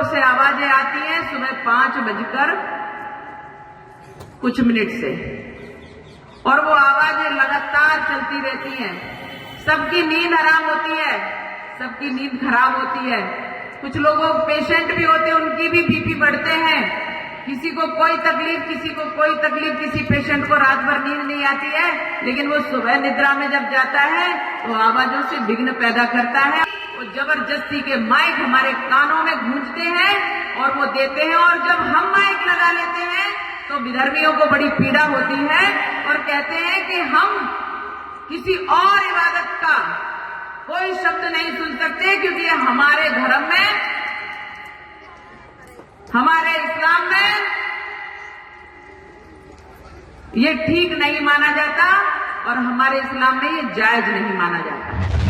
से आवाजें आती हैं सुबह 5:00 कुछ मिनट से, और वो आवाजें लगातार चलती रहती हैं। सबकी नींद हराम होती है, सबकी नींद खराब होती है। कुछ लोगों पेशेंट भी होते हैं, उनकी भी बीपी बढ़ते हैं। किसी को कोई तकलीफ, किसी को कोई तकलीफ, किसी पेशेंट को रात भर नींद नहीं आती है, लेकिन वो सुबह निद्रा में जब जाता है तो आवाजों से विघ्न पैदा करता है। वो जबरदस्ती के माइक हमारे कानों में गूंजते हैं और वो देते हैं, और जब हम माइक लगा लेते हैं तो विधर्मियों को बड़ी पीड़ा होती है और कहते हैं कि हम किसी और इबादत का कोई शब्द नहीं सुन सकते, क्योंकि ये हमारे धर्म में, हमारे इस्लाम में ये ठीक नहीं माना जाता और हमारे इस्लाम में ये जायज नहीं माना जाता।